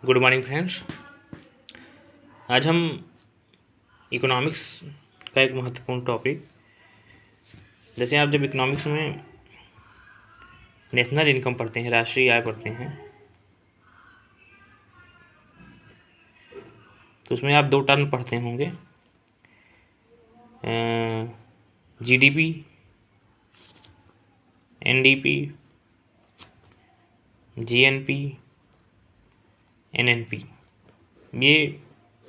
Good morning friends. आज हम economics का एक महत्वपूर्ण टॉपिक, जैसे आप जब इकोनॉमिक्स में नेशनल इनकम पढ़ते हैं, राष्ट्रीय आय पढ़ते हैं, तो उसमें आप दो टर्म पढ़ते होंगे, जीडीपी, एनडीपी, जीएनपी, एनएनपी। ये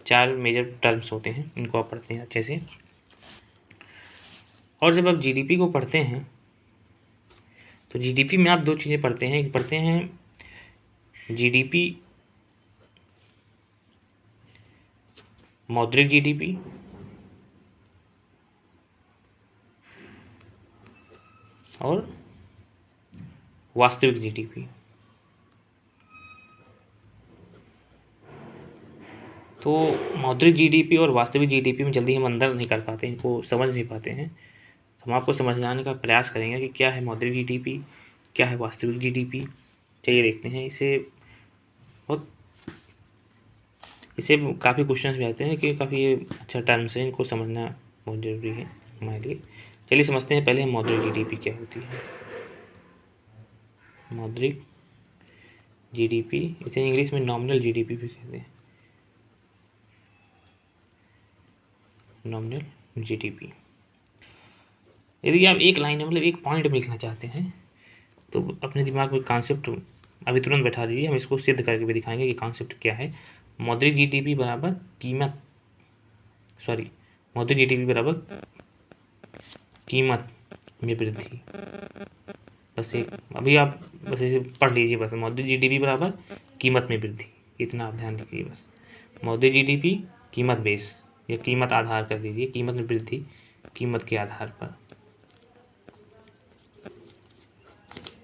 चार मेजर टर्म्स होते हैं, इनको आप पढ़ते हैं अच्छे से। और जब आप जीडीपी को पढ़ते हैं तो जीडीपी में आप दो चीज़ें पढ़ते हैं। एक पढ़ते हैं जीडीपी, मौद्रिक जीडीपी, और वास्तविक जीडीपी। तो मौद्रिक जीडीपी और वास्तविक जीडीपी में जल्दी हम अंदर नहीं कर पाते, इनको समझ नहीं पाते हैं। तो हम आपको समझाने का प्रयास करेंगे कि क्या है मौद्रिक जीडीपी, क्या है वास्तविक जीडीपी। चलिए देखते हैं। इससे काफ़ी क्वेश्चंस भी आते हैं कि काफ़ी ये अच्छा टर्म्स है, इनको समझना बहुत ज़रूरी है हमारे लिए। चलिए समझते हैं पहले मौद्रिक जीडीपी क्या होती है। मौद्रिक जीडीपी, इसे इंग्लिश में नॉमिनल जीडीपी भी कहते हैं, नॉमिनल जीडीपी। यदि आप एक लाइन में मतलब एक पॉइंट में लिखना चाहते हैं तो अपने दिमाग में कॉन्सेप्ट अभी तुरंत बैठा दीजिए, हम इसको सिद्ध करके भी दिखाएंगे कि कॉन्सेप्ट क्या है। मौद्रिक जीडीपी बराबर मौद्रिक जीडीपी बराबर कीमत में वृद्धि। बस एक अभी आप बस इसे पढ़ लीजिए, बस मौद्रिक जीडीपी बराबर कीमत में वृद्धि, इतना आप ध्यान रखिए बस। मौद्रिक जीडीपी कीमत बेस या कीमत आधार कर दीजिए, कीमत में वृद्धि कीमत के आधार पर,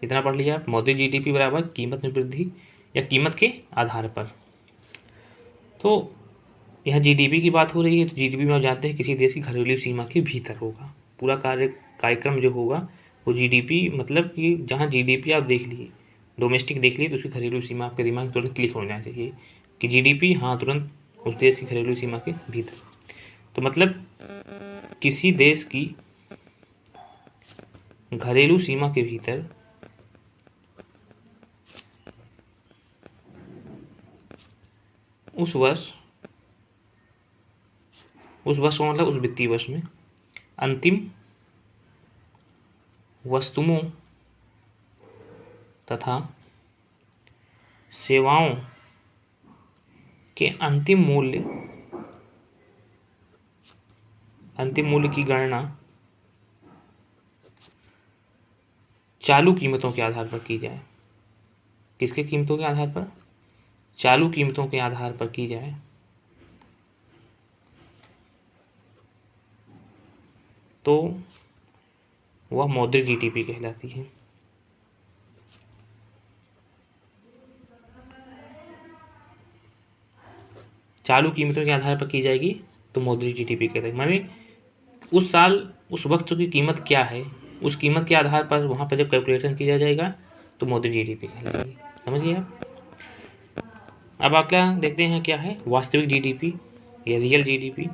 इतना पढ़ लिया आप। मौद्रिक जीडीपी बराबर कीमत में वृद्धि या कीमत के आधार पर। तो यह जीडीपी की बात हो रही है, तो जीडीपी में आप जानते हैं किसी देश की घरेलू सीमा के भीतर होगा। पूरा कार्यक्रम जो होगा वो जीडीपी, मतलब कि जहाँ जीडीपी आप देख लिए, डोमेस्टिक देख लिए, तो उसकी घरेलू सीमा आपके दिमाग में तुरंत क्लिक हो जाना चाहिए कि जीडीपी, हाँ, तुरंत उस देश की घरेलू सीमा के भीतर। तो मतलब किसी देश की घरेलू सीमा के भीतर उस वर्ष को मतलब उस वित्तीय वर्ष में अंतिम वस्तुओं तथा सेवाओं के अंतिम मूल्य की गणना चालू कीमतों के आधार पर की जाए। किसके कीमतों के आधार पर? चालू कीमतों के आधार पर की जाए। तो वह मौद्रिक जीडीपी कहलाती है। चालू कीमतों के आधार पर की जाएगी तो मौद्रिक जीडीपी कहते हैं। माने उस साल उस वक्त की कीमत क्या है, उस कीमत के आधार पर वहाँ पर जब कैलकुलेशन किया जाएगा तो मौद्रिक जीडीपी कहलाएगी। समझिए आप। अब अगला देखते हैं क्या है वास्तविक जीडीपी या रियल जीडीपी।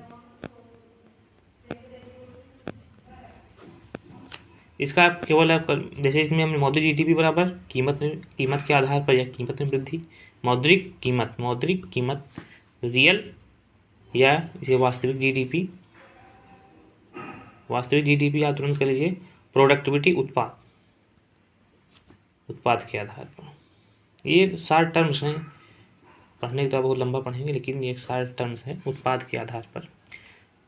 इसका आप केवल जैसे इसमें हमने मौद्रिक जीडीपी बराबर कीमत के आधार पर या कीमत में वृद्धि, मौद्रिक कीमत, रियल या इसे वास्तविक जीडीपी आप तुरंत कर लीजिए प्रोडक्टिविटी, उत्पाद के आधार पर। ये 60 टर्म्स हैं, पढ़ने का बहुत लंबा पढ़ेंगे, लेकिन ये 60 टर्म्स हैं। उत्पाद के आधार पर,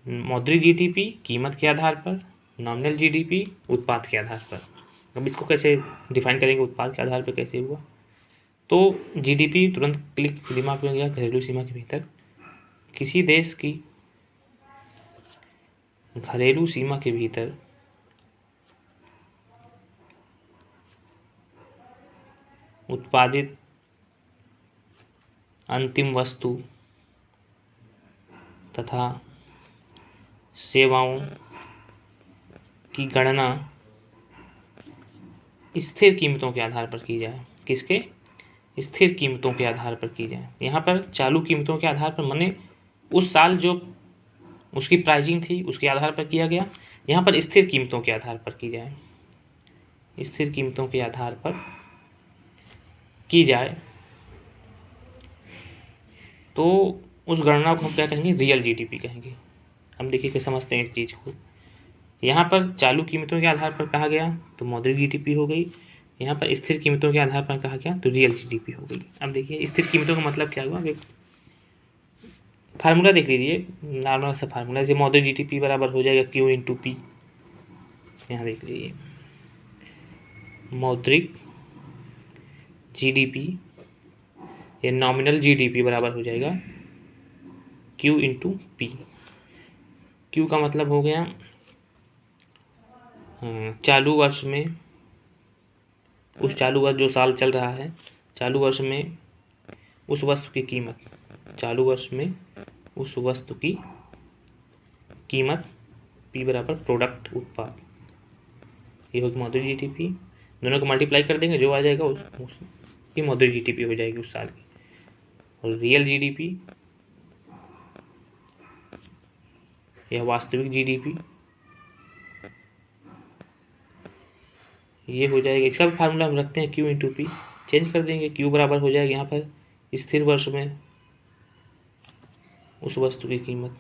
मौद्रिक जीडीपी कीमत के आधार पर, नॉमिनल जीडीपी उत्पाद के आधार पर। अब इसको कैसे डिफाइन करेंगे, उत्पाद के आधार पर कैसे हुआ? तो जीडीपी तुरंत क्लिक दिमाग में गया, घरेलू सीमा के भीतर किसी देश की घरेलू सीमा के भीतर उत्पादित अंतिम वस्तु तथा सेवाओं की गणना स्थिर कीमतों के आधार पर की जाए। किसके? स्थिर कीमतों के आधार पर की जाए। यहाँ पर चालू कीमतों के आधार पर माने उस साल जो उसकी प्राइसिंग थी उसके आधार पर किया गया। यहाँ पर स्थिर कीमतों के आधार पर की जाए, स्थिर कीमतों के आधार पर की जाए तो उस गणना को हम क्या कहेंगे, रियल जीडीपी कहेंगे। हम देखिए कि समझते हैं इस चीज़ को। यहाँ पर चालू कीमतों के आधार पर कहा गया तो मौद्रिक जीडीपी हो गई, यहाँ पर स्थिर कीमतों के आधार पर कहा गया तो रियल जीडीपी हो गई। अब देखिए स्थिर कीमतों का मतलब क्या हुआ, अब एक फार्मूला देख लीजिए, नॉर्मल सा फार्मूला, जैसे मौद्रिक जीडीपी बराबर हो जाएगा क्यू इंटू पी। यहाँ देख लीजिए मौद्रिक जीडीपी या नॉमिनल जीडीपी बराबर हो जाएगा क्यू इंटू पी। क्यू का मतलब हो गया चालू वर्ष में, उस चालू वर्ष जो साल चल रहा है, चालू वर्ष में उस वस्तु की कीमत, चालू वर्ष में उस वस्तु की कीमत, पी बराबर प्रोडक्ट उत्पाद, ये होगी मौद्रिक जीडीपी। दोनों को मल्टीप्लाई कर देंगे, जो आ जाएगा उसकी मौद्रिक जीडीपी हो जाएगी उस साल की। और रियल जीडीपी या वास्तविक जीडीपी, ये हो जाएगा। इसका भी फार्मूला हम रखते हैं क्यू इंटू पी, चेंज कर देंगे। क्यू बराबर हो जाएगा यहाँ पर स्थिर वर्ष में उस वस्तु की कीमत,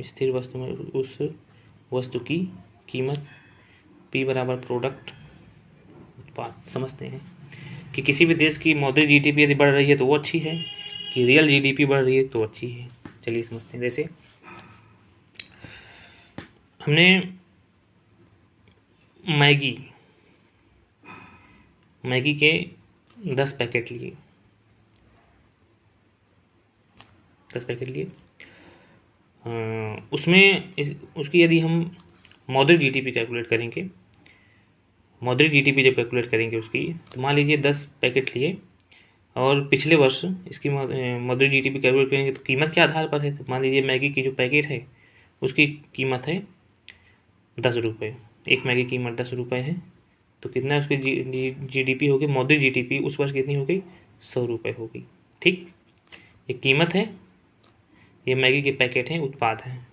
स्थिर वस्तु में उस वस्तु की कीमत, पी बराबर प्रोडक्ट उत्पाद। समझते हैं कि किसी भी देश की मौद्रिक जीडीपी यदि बढ़ रही है तो वो अच्छी है, कि रियल जीडीपी बढ़ रही है तो अच्छी है। चलिए समझते हैं। जैसे हमने मैगी के 10 पैकेट लिए, 10 पैकेट लिए, उसमें उसकी यदि हम मौद्रिक जीडीपी कैलकुलेट करेंगे, मौद्रिक जीडीपी जब कैलकुलेट करेंगे उसकी, तो मान लीजिए 10 पैकेट लिए और पिछले वर्ष इसकी मौद्रिक जीडीपी कैलकुलेट करेंगे तो कीमत के आधार पर है। तो मान लीजिए मैगी की जो पैकेट है उसकी कीमत है 10 रुपये, एक मैगी की कीमत 10 रुपये है, तो कितना उसकी जीडीपी होगी, मौद्रिक जीडीपी उस वर्ष कितनी हो गई, 100 रुपये हो गई। ठीक, ये कीमत है, ये मैगी के पैकेट हैं, उत्पाद हैं।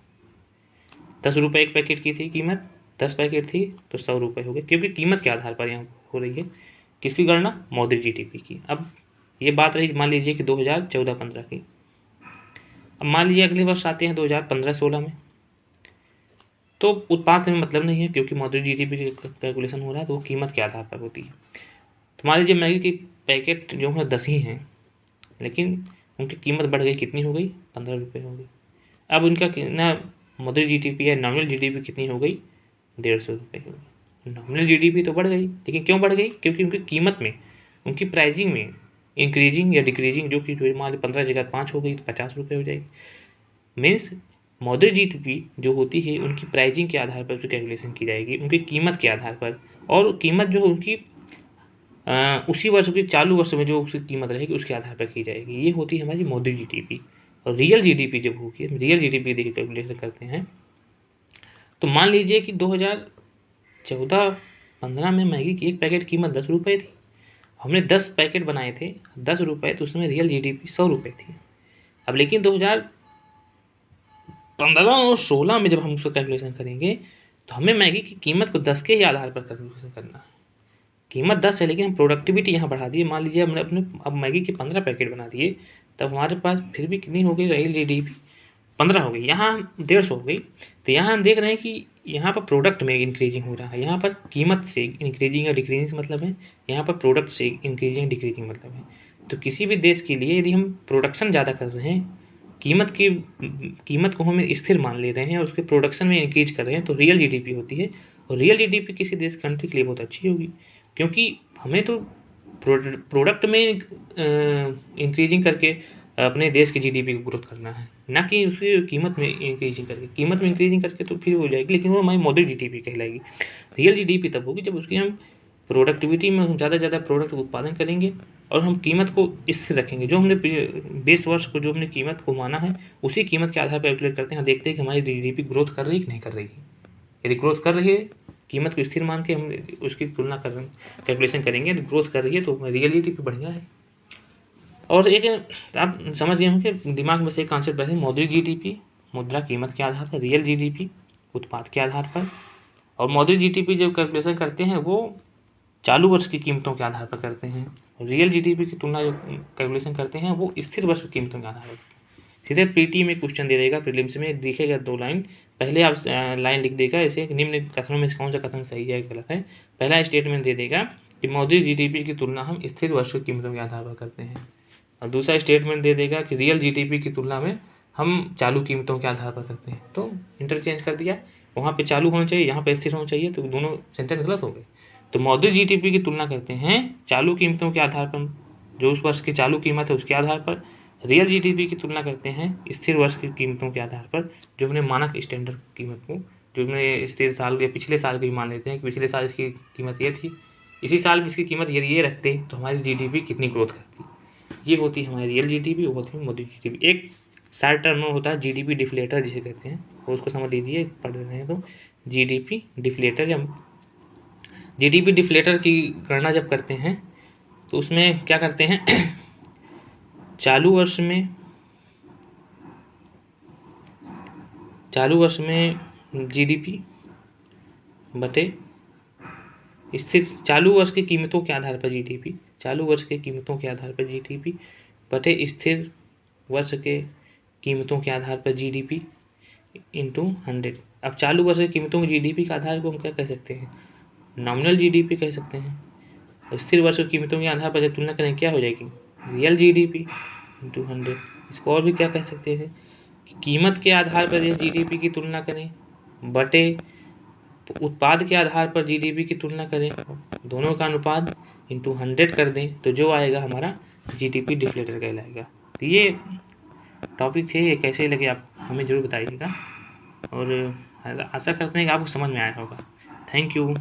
10 रुपये एक पैकेट की थी कीमत, 10 पैकेट थी तो 100 रुपये हो गए, क्योंकि कीमत के आधार पर यहाँ हो रही है किसकी गणना, मौद्रिक जीडीपी की। अब ये बात रही मान लीजिए कि 2014-15 की। अब मान लीजिए अगले वर्ष आते हैं 2015-16 में, तो उत्पाद से मतलब नहीं है, क्योंकि मौद्रिक जीडीपी की कैलकुलेशन हो रहा है तो वो कीमत के आधार पर होती है। तो मान लीजिए मैगी की पैकेट जो है 10 ही हैं, लेकिन उनकी कीमत बढ़ गई, कितनी हो गई, 15 रुपये हो गई। अब उनका कितना मौद्रिक जीडीपी या नॉमिनल जीडीपी कितनी हो गई, 150 रुपये हो गई। नॉमिनल जीडीपी तो बढ़ गई, लेकिन क्यों बढ़ गई, क्योंकि उनकी कीमत में, उनकी प्राइसिंग में इंक्रीजिंग या डिक्रीजिंग, जो कि मान लीजिए 15 जगह 5 हो गई तो 50 रुपये हो जाएगी। मीन्स मौद्रिक जीडीपी जो होती है उनकी प्राइसिंग के आधार पर उसकी कैलकुलेशन की जाएगी, उनकी कीमत के आधार पर, और कीमत जो उनकी उसी वर्ष की चालू वर्ष में जो उसकी कीमत रहेगी उसके आधार पर की जाएगी। ये होती है हमारी मौद्रिक जीडीपी। और रियल जीडीपी जब होगी, रियल जीडीपी देखिए कैलकुलेशन करते हैं, तो मान लीजिए कि 2014-15 में मैगी की एक पैकेट कीमत 10 रुपये थी, हमने 10 पैकेट बनाए थे 10 रुपये, तो उसमें रियल जीडीपी 100 रुपये थी। अब लेकिन 2015 और 16 में जब हम उसका कैलकुलेशन करेंगे तो हमें मैगी की कीमत को 10 के ही आधार पर कैलकुलेशन करना है। कीमत 10 है, लेकिन हम प्रोडक्टिविटी यहाँ बढ़ा दिए। मान लीजिए हमने अपने अब मैगी के 15 पैकेट बना दिए, तब हमारे पास फिर भी कितनी हो गई, रियल जीडीपी 15 हो गई, यहाँ 150 हो गई। तो यहाँ हम देख रहे हैं कि यहाँ पर प्रोडक्ट में इंक्रीजिंग हो रहा है, यहाँ पर कीमत से इंक्रीजिंग या डिक्रीजिंग मतलब है, यहाँ पर प्रोडक्ट से इंक्रीजिंग डिक्रीजिंग मतलब है। तो किसी भी देश के लिए यदि हम प्रोडक्शन ज़्यादा कर रहे हैं, कीमत को हम स्थिर मान ले रहे हैं और उसके प्रोडक्शन में इंक्रीज कर रहे हैं, तो रियल जीडीपी होती है। और रियल जीडीपी किसी देश कंट्री के लिए बहुत अच्छी होगी, क्योंकि हमें तो प्रोडक्ट में इंक्रीजिंग करके अपने देश की जीडीपी को ग्रोथ करना है, ना कि उसकी कीमत में इंक्रीजिंग करके। कीमत में इंक्रीजिंग करके तो फिर हो जाएगी, लेकिन वो हमारी मौद्रिक जीडीपी कहलाएगी। रियल जीडीपी तब होगी जब उसकी हम प्रोडक्टिविटी में ज़्यादा ज़्यादा प्रोडक्ट उत्पादन करेंगे और हम कीमत को स्थिर रखेंगे। जो हमने 20 वर्ष को जो हमने कीमत को माना है उसी कीमत के आधार पर कैलकुलेट करते हैं, देखते हैं कि हमारी जीडीपी ग्रोथ कर रही है कि नहीं कर रही है। यदि ग्रोथ कर रही है कीमत को स्थिर मान के हम उसकी तुलना कर कैलकुलेशन करेंगे, तो ग्रोथ कर रही है तो रियल जीडीपी बढ़िया है। और एक आप समझ गए होंगे, दिमाग में से एक कॉन्सेप्ट बैठे, मौद्रिक जीडीपी मुद्रा कीमत के आधार पर, रियल जीडीपी उत्पाद के आधार पर, और मौद्रिक जीडीपी जो कैलकुलेशन करते हैं वो चालू वर्ष की कीमतों के आधार पर करते हैं। रियल जीडीपी की तुलना जो कैलकुलेशन करते हैं वो स्थिर वर्ष की कीमतों के आधार पर। सीधे पीटी में क्वेश्चन दे देगा, प्रीलिम्स में दिखेगा 2 लाइन, पहले आप लाइन लिख देगा ऐसे, निम्न कथनों में से कौन सा कथन सही है गलत है। पहला स्टेटमेंट दे देगा कि मौद्रिक जीडीपी की तुलना हम स्थिर वर्ष की कीमतों के आधार पर करते हैं, और दूसरा स्टेटमेंट दे देगा कि रियल जीडीपी की तुलना में हम चालू कीमतों के आधार पर करते हैं। तो इंटरचेंज कर दिया, वहाँ पे चालू होना चाहिए, यहाँ पे स्थिर होना चाहिए, तो दोनों सेंटेंस गलत हो गए। तो मौद्रिक जीडीपी की तुलना करते हैं चालू कीमतों के आधार पर, जो उस वर्ष की चालू कीमत है उसके आधार पर। रियल जीडीपी की तुलना करते हैं स्थिर वर्ष की कीमतों के आधार पर, जो हमने मानक स्टैंडर्ड कीमत को, जो हमने स्थिर साल या पिछले साल की मान लेते हैं कि पिछले साल इसकी कीमत ये थी, इसी साल भी इसकी कीमत ये रखते तो हमारी जीडीपी कितनी ग्रोथ करती। ये होती है हमारी रियल जीडीपी, वो होती है मौद्रिक जीडीपी। एक शॉर्ट टर्म में होता है जीडीपी डिफ्लेटर जिसे कहते हैं, वो उसको समझ लीजिए, पढ़ रहे हैं तो जीडीपी डिफ्लेटर, या जीडीपी डिफ्लेटर की गणना जब करते हैं तो उसमें क्या करते हैं चालू वर्ष में जीडीपी बटे स्थिर चालू वर्ष की कीमतों के आधार पर जीडीपी, चालू वर्ष के कीमतों के आधार पर जीडीपी बटे स्थिर वर्ष के कीमतों के आधार पर जीडीपी इंटू 100। अब चालू वर्ष की कीमतों की जीडीपी के आधार को हम क्या कह सकते हैं, नॉमिनल जीडीपी कह सकते हैं। स्थिर वर्ष की कीमतों के आधार पर जब तुलना करें क्या हो जाएगी, रियल जीडीपी इंटू 100। इसको और भी क्या कह सकते हैं कि कीमत के आधार पर यह जीडीपी की तुलना करें बटे उत्पाद के आधार पर जीडीपी की तुलना करें, दोनों का अनुपात इंटू 100 कर दें, तो जो आएगा हमारा जीडीपी डिफ्लेटर कहलाएगा। तो ये टॉपिक थे, ये कैसे लगे आप हमें ज़रूर बताइएगा, और आशा करते हैं कि आपको समझ में आया होगा। Thank you.